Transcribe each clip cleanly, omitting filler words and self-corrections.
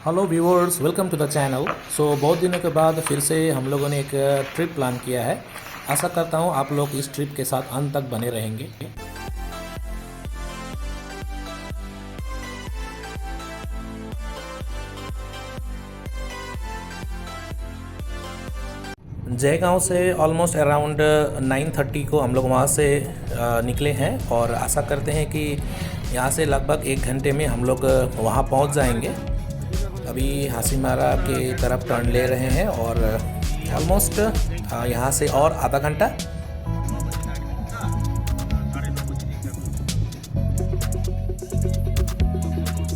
Hello viewers, welcome to the channel. बहुत दिनों के बाद फिर से हम लोगों ने एक ट्रिप प्लान किया है। आशा करता हूँ आप लोग इस ट्रिप के साथ अंत तक बने रहेंगे। जयगांव से ऑलमोस्ट अराउंड 9:30 को हम लोग वहाँ से निकले हैं और आशा करते हैं कि यहाँ से लगभग 1 घंटे में हम लोग वहाँ पहुँच जाएंगे। अभी हासीमारा के तरफ टर्न ले रहे हैं और ऑलमोस्ट यहाँ से और आधा घंटा।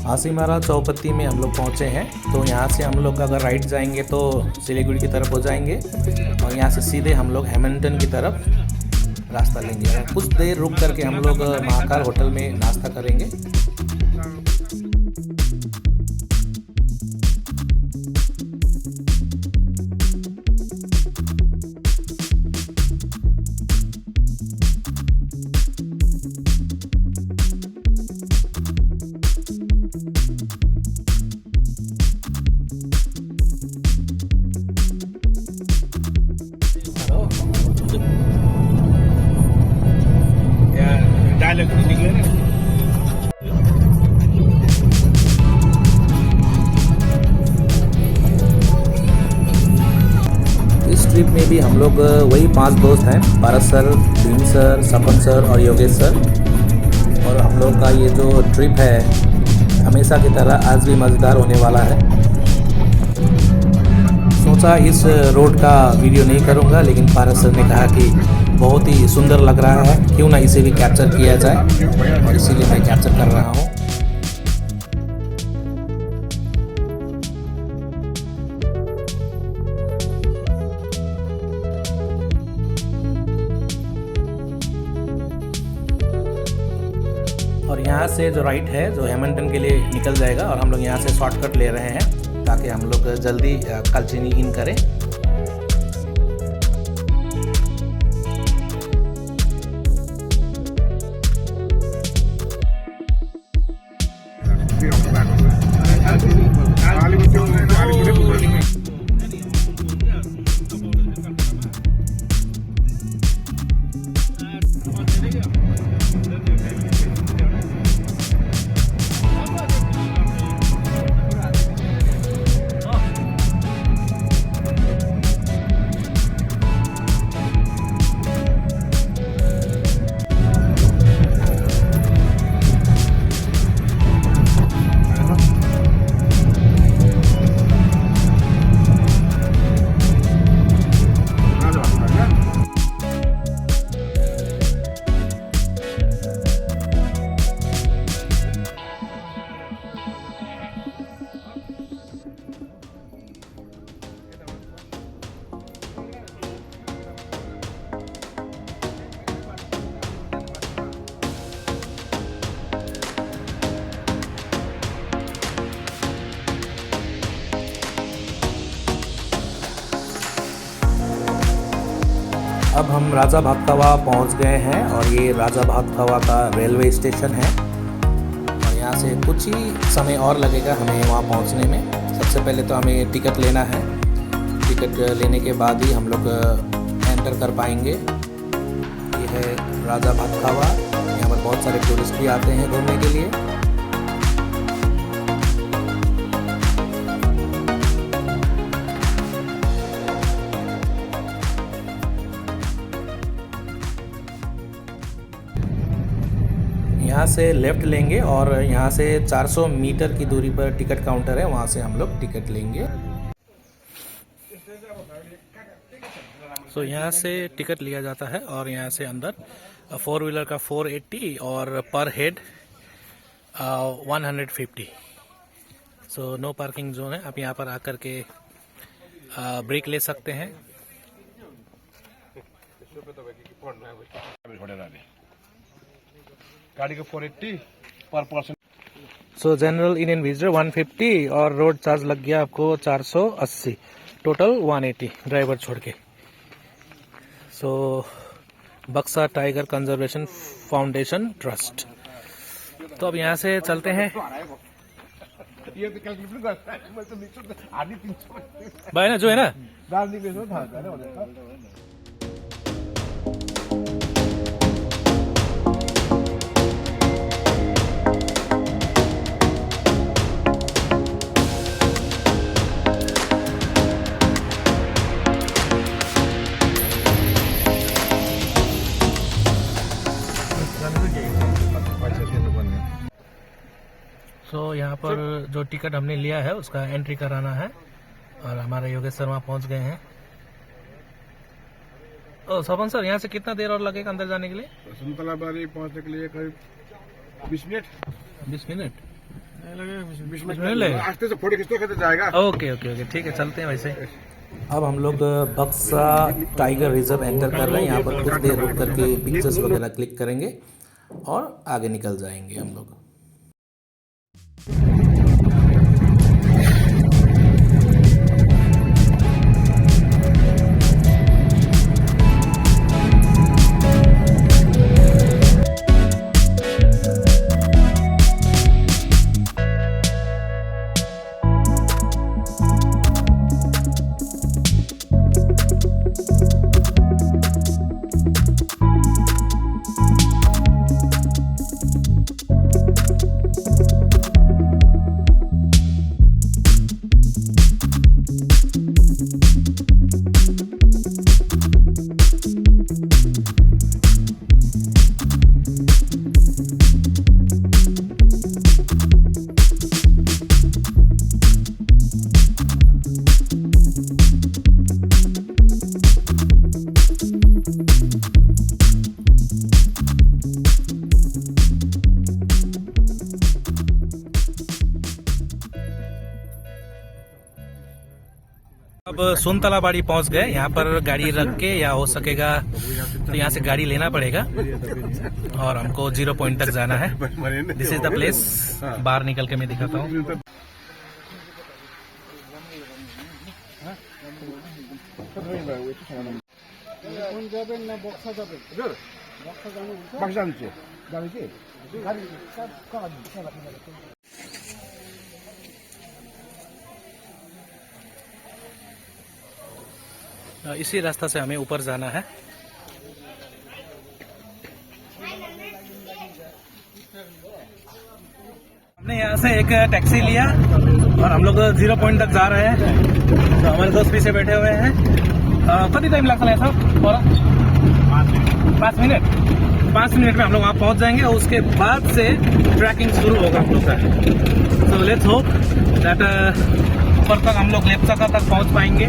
हासीमारा चौपत्ती में हम लोग पहुँचे हैं। तो यहाँ से हम लोग अगर राइट जाएंगे तो सिलीगुड़ी की तरफ हो जाएंगे और यहाँ से सीधे हम लोग हैमिल्टन की तरफ रास्ता लेंगे। कुछ देर रुक करके हम लोग महाकाल होटल में नाश्ता करेंगे। इस ट्रिप में भी हम लोग वही 5 दोस्त हैं, पारस सर, भीम सर, सपन सर और योगेश सर। और हम लोग का ये जो ट्रिप है हमेशा की तरह आज भी मज़ेदार होने वाला है। सोचा इस रोड का वीडियो नहीं करूंगा, लेकिन पारस सर ने कहा कि बहुत ही सुंदर लग रहा है, क्यों ना इसे भी कैप्चर किया जाए, और इसीलिए मैं कैप्चर कर रहा हूँ। और यहाँ से जो राइट है जो हैमिल्टन के लिए निकल जाएगा, और हम लोग यहाँ से शॉर्टकट ले रहे हैं ताकि हम लोग जल्दी कालचिनी इन करें। अब हम राजा भातखावा पहुंच गए हैं और ये राजा भातखावा का रेलवे स्टेशन है। और यहाँ से कुछ ही समय और लगेगा हमें वहाँ पहुँचने में। सबसे पहले तो हमें टिकट लेना है। टिकट लेने के बाद ही हम लोग एंटर कर पाएंगे। ये है राजा भातखावा। यहाँ पर बहुत सारे टूरिस्ट भी आते हैं घूमने के लिए। यहाँ से लेफ़्ट लेंगे और यहाँ से 400 मीटर की दूरी पर टिकट काउंटर है, वहाँ से हम लोग टिकट लेंगे। यहाँ से टिकट लिया जाता है और यहाँ से अंदर 4 व्हीलर का 480 और पर हेड 150। नो पार्किंग जोन है। आप यहाँ पर आकर के ब्रेक ले सकते हैं। गाड़ी का 480 पर पर्सन। जनरल इंडियन विजिटर 150 और रोड चार्ज लग गया आपको 480, टोटल 180 ड्राइवर छोड़ के। बक्सा टाइगर कंजर्वेशन फाउंडेशन ट्रस्ट। तो अब यहाँ से चलते हैं। ये तो कैलकुलेशन करता है मैं तो नीचे आधी 300 भाई ना जो है ना दाल दी बेचो था ना सो यहाँ पर जो टिकट हमने लिया है उसका एंट्री कराना है और हमारे योगेश शर्मा पहुँच गए हैं। ओ सपन सर, यहाँ से कितना देर और लगेगा अंदर जाने के लिए? सुनतला बारी पहुंचने के लिए करीब 20 मिनट 20 मिनट 20 मिनट लगेगा। रास्ते से फोटो खींचते खींचते जाएगा। ओके ओके ओके ठीक है, चलते हैं वैसे। अब हम लोग बक्सा टाइगर रिजर्व एंटर कर रहे हैं। यहाँ पर कुछ देर रुक करके पिक्चर्स वगैरह क्लिक करेंगे और आगे निकल जाएंगे हम लोग। अब सोनतला बाड़ी पहुंच गए। यहाँ पर गाड़ी रख के या हो सकेगा तो यहाँ से गाड़ी लेना पड़ेगा और हमको 0 पॉइंट तक जाना है। This is the place. बाहर निकल के मैं दिखाता हूँ। इसी रास्ता से हमें ऊपर जाना है। हमने यहाँ से एक टैक्सी लिया और हम लोग 0 पॉइंट तक जा रहे हैं। तो हमारे दोस्त पीछे बैठे हुए हैं। कितनी टाइम लगता है सर? 5 मिनट। 5 मिनट में हम लोग वहाँ पहुँच जाएंगे और उसके बाद से ट्रैकिंग शुरू होगा हम लोग का। सो लेट्स होप दैट ऊपर तक हम लोग लेप्चा तक पहुँच पाएंगे।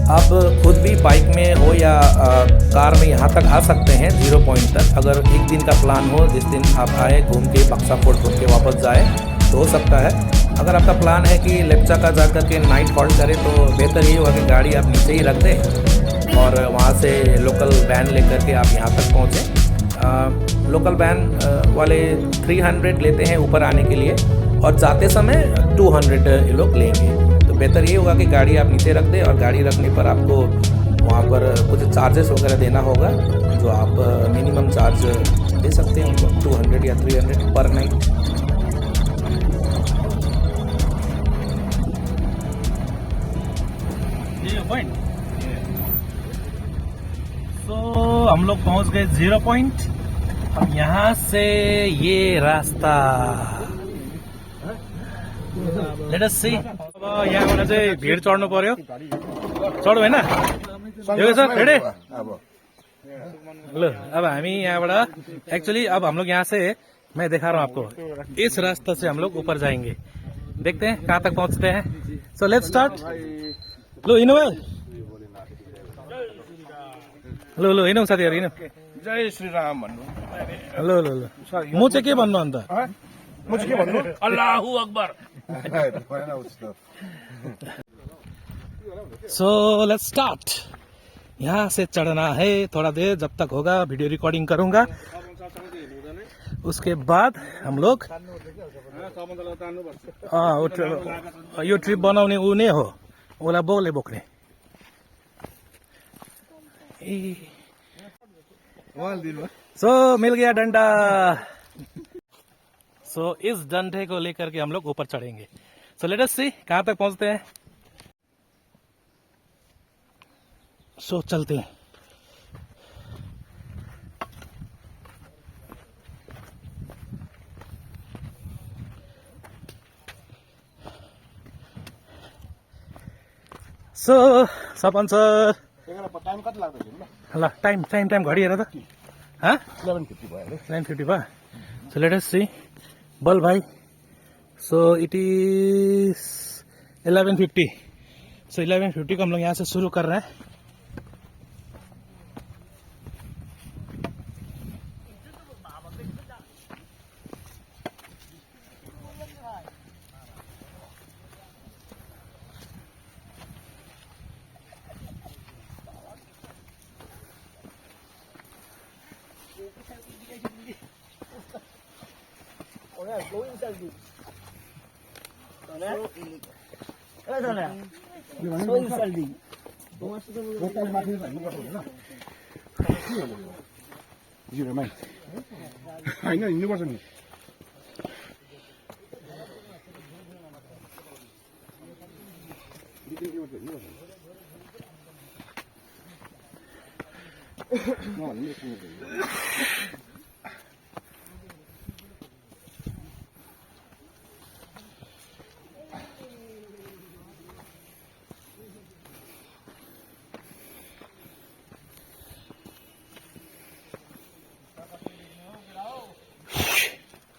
आप खुद भी बाइक में हो या कार में यहाँ तक आ सकते हैं 0 पॉइंट तक। अगर एक दिन का प्लान हो, जिस दिन आप आए घूम के बक्सा फोर्ट घूम के वापस जाए तो हो सकता है। अगर आपका प्लान है कि लेप्चा का जा कर के नाइट हॉल्ट करें तो बेहतर ये होगा कि गाड़ी आप नीचे ही रख दें और वहाँ से लोकल वैन लेकर के आप यहाँ तक पहुँचें। लोकल वैन वाले 300 लेते हैं ऊपर आने के लिए और जाते समय 200 ये लोग लेंगे। तो बेहतर ये होगा कि गाड़ी आप नीचे रख दें और गाड़ी रखने पर आपको वहाँ पर कुछ चार्जेस वगैरह देना होगा, जो आप मिनिमम चार्ज दे सकते हैं उनको 200 या 300 पर नाइट। तो हम लोग पहुंच गए 0 पॉइंट। अब यहाँ से ये रास्ता लेट अस सी। अब यहाँबाट चाहिँ भिड चढ्नु पर्यो। चढ्नु होइन यो सर रेडी लो। अब हामी यहाँबाट एक्चुअली अब हम लोग यहाँ से मैं दिखा रहा हूँ आपको, इस रास्ते से हम लोग ऊपर जाएंगे। देखते हैं कहाँ तक पहुँचते हैं। So let's start. लो हिँड्नु भयो, लो लो हिँडौँ साथीहरू हिँडौँ। जय श्री राम भन्नु। लो लो लो म चाहिँ के भन्नु अन्त? म चाहिँ के भन्नु? अल्लाहु अकबर। So let's start. यहाँ से चढ़ना है, थोड़ा देर जब तक होगा वीडियो रिकॉर्डिंग करूंगा। उसके बाद हम लोग यो ट्रिप बनाउने ऊ नै हो, ओला बोले बोक्ने। सो मिल गया डंडा। सो इस डंडे को लेकर के हम लोग ऊपर चढ़ेंगे। सो लेट अस सी कहाँ तक पहुंचते हैं। सो चलते हैं। सो सपन सर टाइम कति लाग्दैछ ल? ल टाइम घडी हेर त। 11:50 भयो अरे। 9:50 भयो। सो लेट अस सी बल भाई। So it is 11:50। सो 11:50 को हम लोग यहाँ से शुरू कर रहे हैं। होइन हिँड्नुपर्छ नि।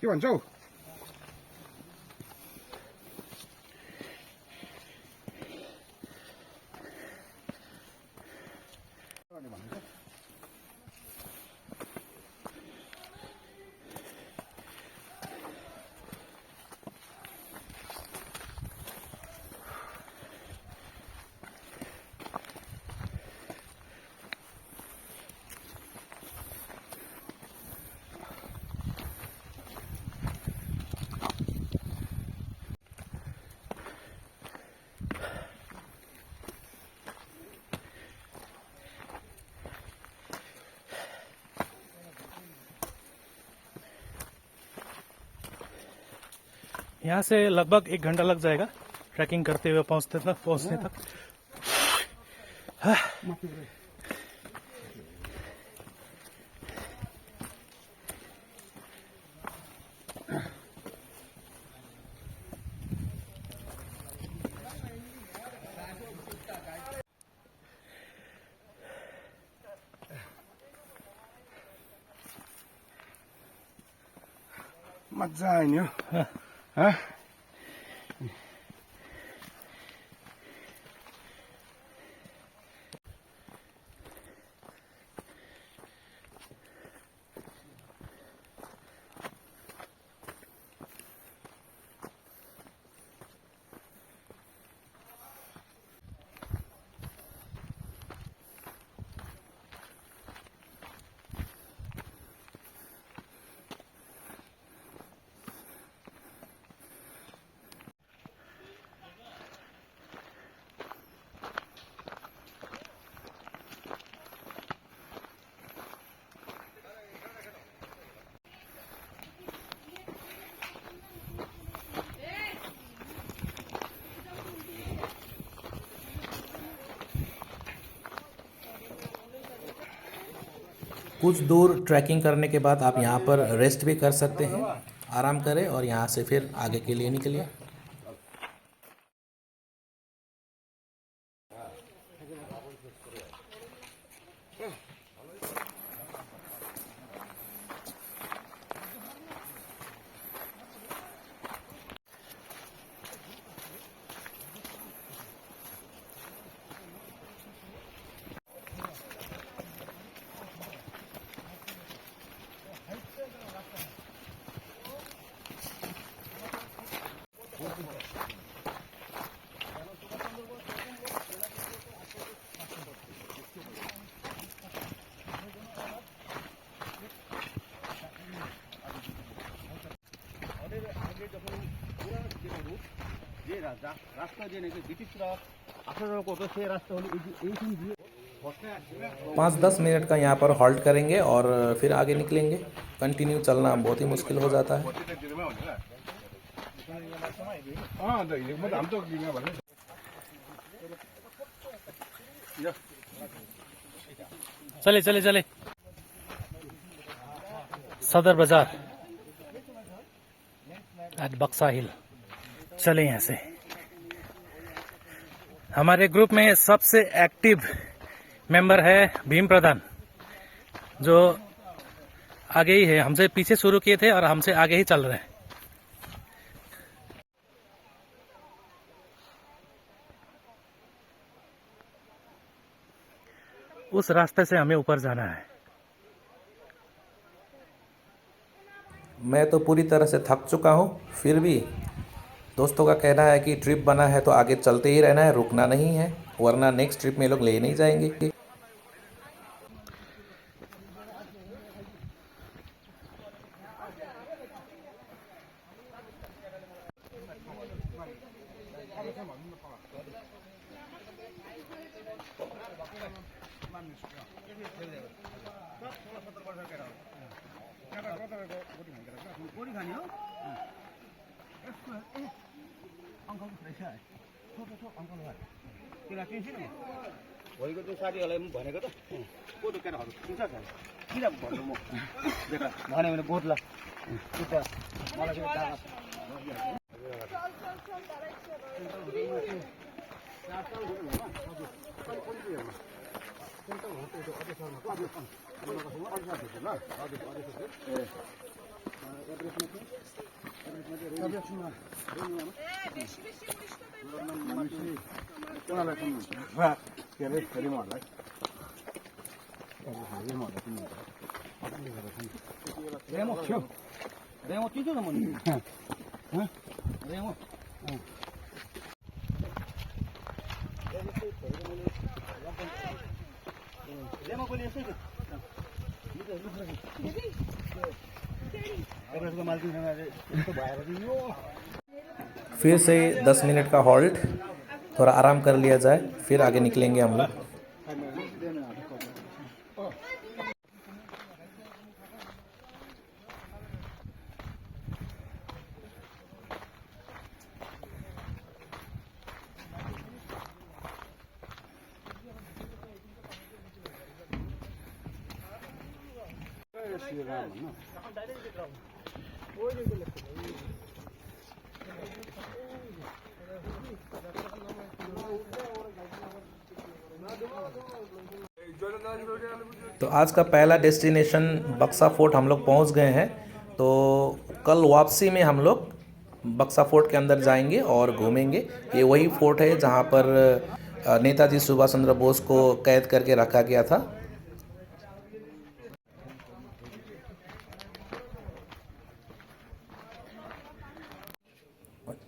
के भन्छौ? यहाँ से लगभग 1 घंटा लग जाएगा ट्रैकिंग करते हुए पहुंचने तक। मजा आयो नि हो। कुछ दूर ट्रैकिंग करने के बाद आप यहाँ पर रेस्ट भी कर सकते हैं, आराम करें और यहाँ से फिर आगे के लिए निकलिए। রাস্তা যে নাকি ব্রিটিশরা আক্রমণ করতো সেই রাস্তা হলো এইখান দিয়ে 5-10 मिनट का यहाँ पर हॉल्ट करेंगे और फिर आगे निकलेंगे। कंटिन्यू चलना बहुत ही मुश्किल हो जाता है। चले चले चले सदर बाजार आज बक्सा हिल चले यहाँ से। हमारे ग्रुप में सबसे एक्टिव मेंबर है भीम प्रधान, जो आगे ही है, हमसे पीछे शुरू किए थे और हमसे आगे ही चल रहे हैं। उस रास्ते से हमें ऊपर जाना है। मैं तो पूरी तरह से थक चुका हूँ, फिर भी दोस्तों का कहना है कि ट्रिप बना है तो आगे चलते ही रहना है, रुकना नहीं है, वरना नेक्स्ट ट्रिप में लोग ले नहीं जाएंगे। भोलिको त्यो साथीहरूलाई पनि भनेको त को त केटाहरू सुन्छ छ किन भन्नु म बेटा भन्यो भने बोध ल मलाई चाहिँ रेमो चिन्छ न म रेमो रेमो पनि यस्तै फिर से 10 मिनट का हॉल्ट, थोड़ा आराम कर लिया जाए, फिर आगे निकलेंगे हम लोग। तो आज का पहला डेस्टिनेशन बक्सा फोर्ट हम लोग पहुंच गए हैं। तो कल वापसी में हम लोग बक्सा फोर्ट के अंदर जाएंगे और घूमेंगे। ये वही फोर्ट है जहां पर नेताजी सुभाष चंद्र बोस को कैद करके रखा गया था।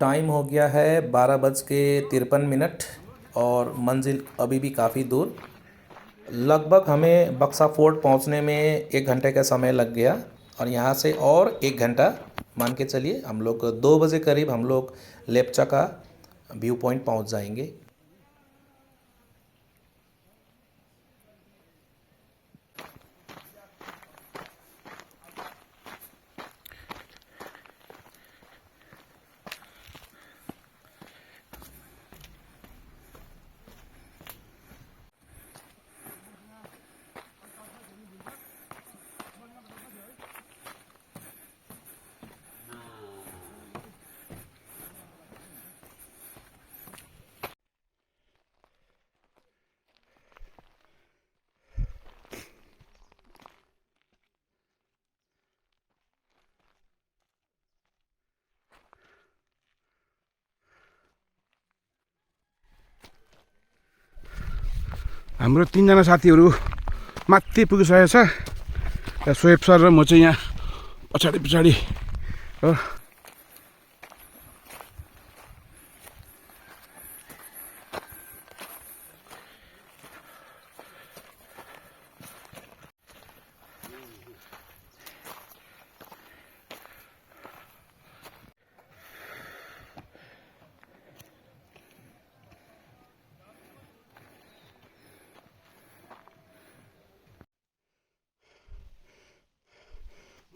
टाइम हो गया है 12:53 और मंजिल अभी भी काफ़ी दूर। लगभग हमें बक्सा फोर्ट पहुंचने में 1 घंटे का समय लग गया और यहाँ से और 1 घंटा मान के चलिए, हम लोग 2 बजे करीब हम लोग लेप्चा का व्यू पॉइंट पहुँच जाएंगे। हाम्रो 3 जना साथीहरू माथि पुगिसकेको छ। सोएब सर र म चाहिँ यहाँ पछाडि हो।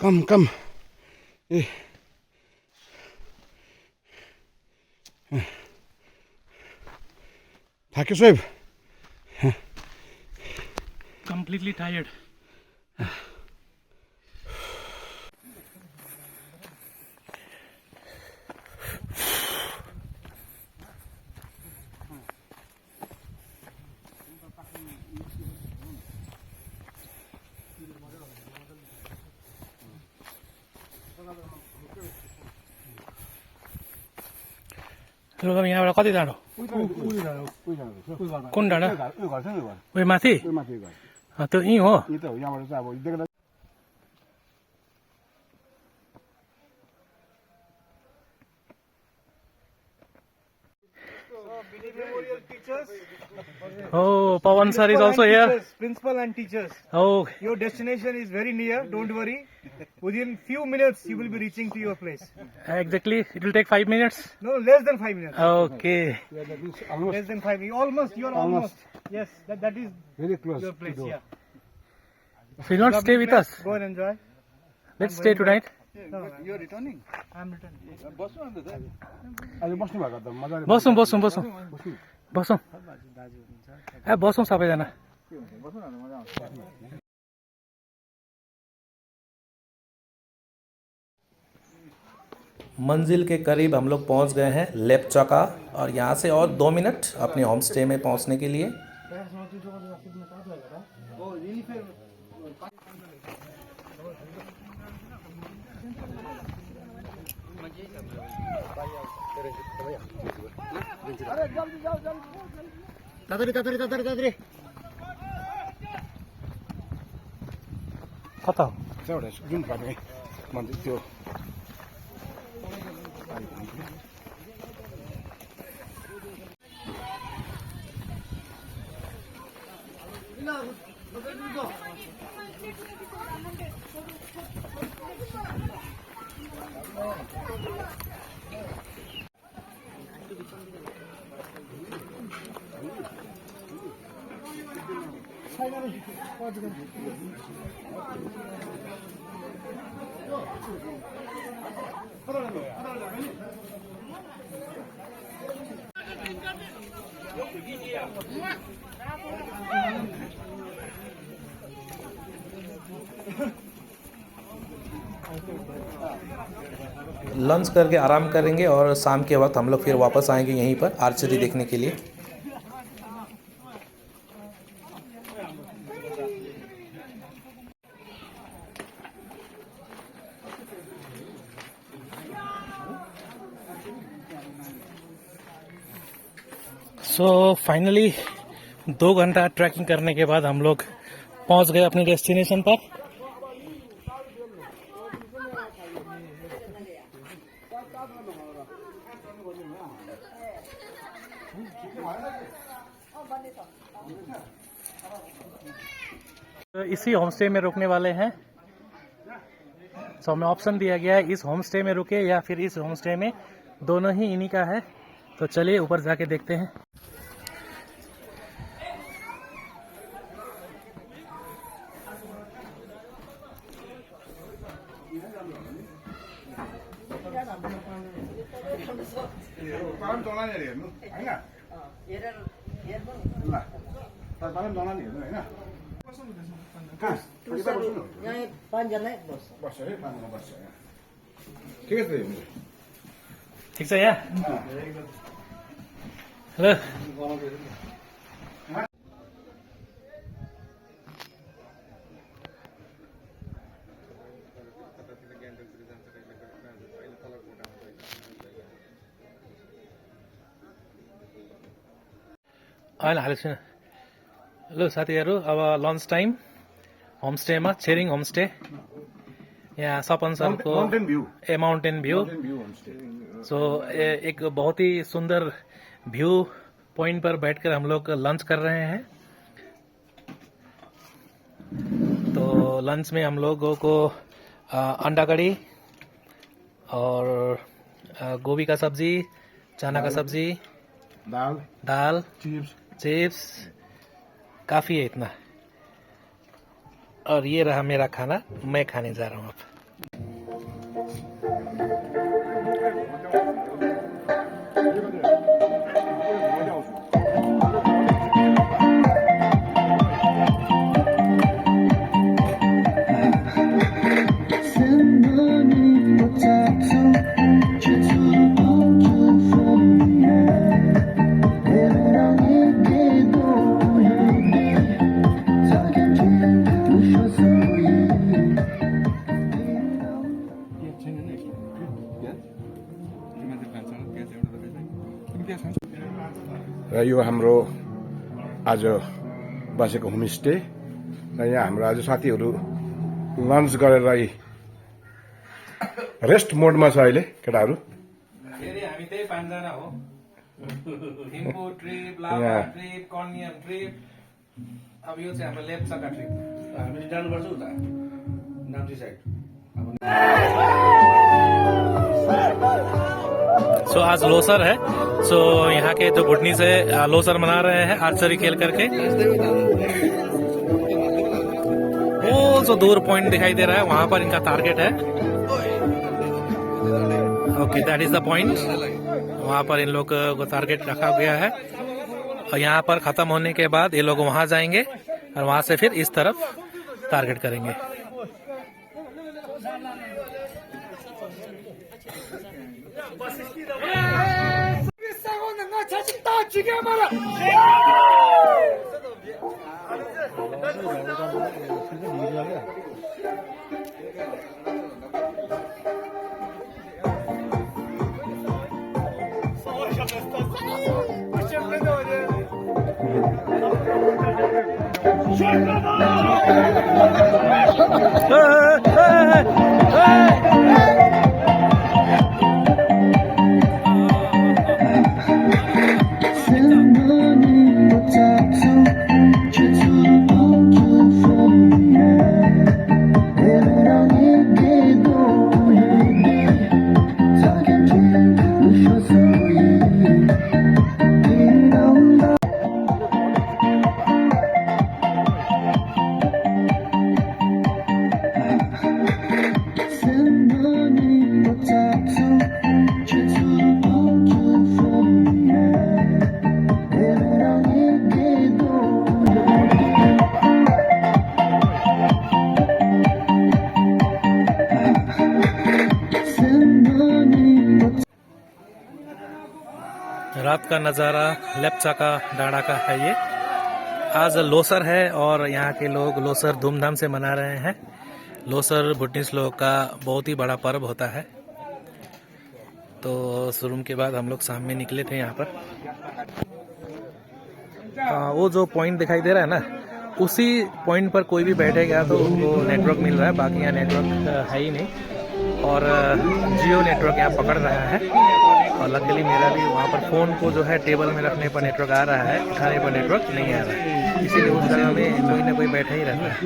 कम ए थाक्यो सोएब? Completely tired. रुगम यहाँबाट कति टाढो? कुन डाँडा? यो घर छ नि, यो घर उयो माथि? यो माथि यो घर त्यो यहीँ हो? यो त हो। यहाँबाट चाहिँ अब देख्दा Oh, Pawan sir is also here. Principal and teachers. Oh, Your destination is very near. Don't worry. Within few minutes, you will be reaching to your place. exactly. It will take 5 minutes. No, less than 5 minutes. Okay. Less than 5 minutes. Almost. You're almost. Yes, that is very close your place. Yeah. So you not stay with us. Go and enjoy. Let's stay tonight. No, you're returning. I'm returning. अहिले बस्नु भएको त मजाले बसौँ बसौँ बसौँ बसौँ ए बसौँ सबैजना। मंजिल के करीब हम लोग पहुंच गए हैं लेपचाका, और यहाँ से और 2 मिनट अपने होम स्टे में पहुंचने के लिए। तातरी कता हो? एउटा जुन पाटे मन्दिर त्यो लंच करके आराम करेंगे और शाम के वक्त हम लोग फिर वापस आएंगे यहीं पर आर्चरी देखने के लिए। सो फाइनली 2 घंटा ट्रैकिंग करने के बाद हम लोग पहुंच गए अपने डेस्टिनेशन पर। तो इसी होम स्टे में रुकने वाले हैं। सो हमें ऑप्शन दिया गया है इस होम स्टे में रुके या फिर इस होम स्टे में, दोनों ही इन्हीं का है। तो चलिए ऊपर जाके देखते हैं। पालन चलाने हेर्नु हैन ल तर पालन चलाने हेर्नु हैन यहाँ 5 जना बस्छ। बस्छ है 5 जना बस्छ यहाँ ठिकै छ हेर्नु ठीक छ यहाँ ल अहिले हालेको छैन। ल साथीहरू अब लन्च टाइम होमस्टेमा छेरिङ होमस्टे यहाँ सपन सरको माउंटेन व्यू सो एक बहुत ही सुंदर व्यू पॉइंट पर बैठकर हम लोग लंच कर रहे हैं। तो लंच में हम लोगों को अंडा कड़ी और गोभी का सब्जी, चना का सब्जी, दाल, चिप्स काफी है इतना। और ये रहा मेरा खाना, मैं खाने जा रहा हूँ अब। र यो हाम्रो आज बसेको होमस्टे र यहाँ हाम्रो आज साथीहरू लन्च गरेर रेस्ट मोडमा छ अहिले केटाहरू। फेरि हामी त्यही पाँचजना हो। थिम्पू ट्रिप, लाभा ट्रिप, कन्याम ट्रिप, अब यो चाहिँ हाम्रो लेप्चाका ट्रिप। हामीले जानुपर्छ उता नाम्ची साइड। सो आज लोसर है। सो यहाँ के जो भुटनी से लोसर मना रहे हैं आर्चरी खेल करके। वो जो दूर पॉइंट दिखाई दे रहा है वहां पर इनका टारगेट है। Okay, that is the point. वहां पर इन लोग को टारगेट रखा गया है और यहाँ पर खत्म होने के बाद ये लोग वहां जाएंगे और वहां से फिर इस तरफ टारगेट करेंगे। रात का नज़ारा लेप्चा का डाँडा का है ये। आज लोसर है और यहाँ के लोग लोसर धूमधाम से मना रहे हैं। लोसर भुटनीस लोग का बहुत ही बड़ा पर्व होता है। तो शुरू के बाद हम लोग शाम में निकले थे यहाँ पर। वो जो पॉइंट दिखाई दे रहा है ना, उसी पॉइंट पर कोई भी बैठेगा तो उनको नेटवर्क मिल रहा है, बाकी यहाँ नेटवर्क है ही नहीं। और जियो नेटवर्क यहाँ पकड़ रहा है और लकीली मेरा भी वहाँ पर फ़ोन को जो है टेबल में रखने पर नेटवर्क आ रहा है, उठाने पर नेटवर्क नहीं आ रहा है। इसीलिए उस जगह में कोई ना कोई बैठा ही रहता है।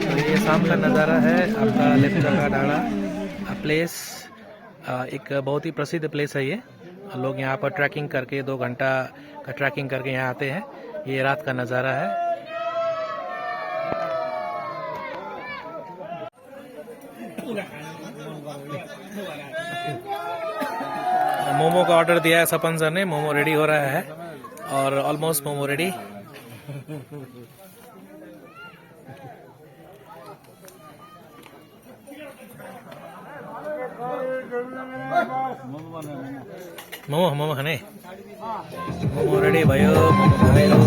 तो ये शाम का नज़ारा है आपका लेप्चा का डाँडा प्लेस। एक बहुत ही प्रसिद्ध प्लेस है ये। लोग यहाँ पर ट्रैकिंग करके 2 घंटा का ट्रैकिंग करके यहाँ आते हैं। ये रात का नज़ारा है। मोमो का ऑर्डर दिया है सपन सर ने। मोमो रेडी हो रहा है और ऑलमोस्ट मोमो रेडी। मोमो खाने मोमो रेडी भयो। मोमो खायो।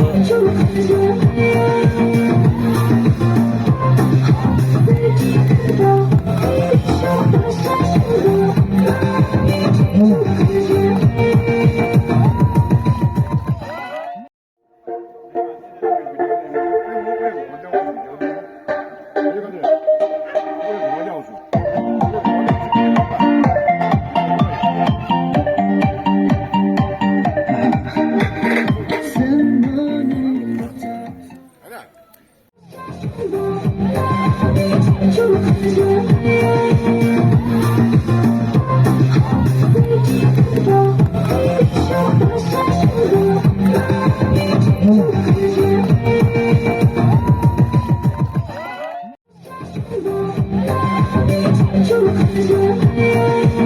Thank you.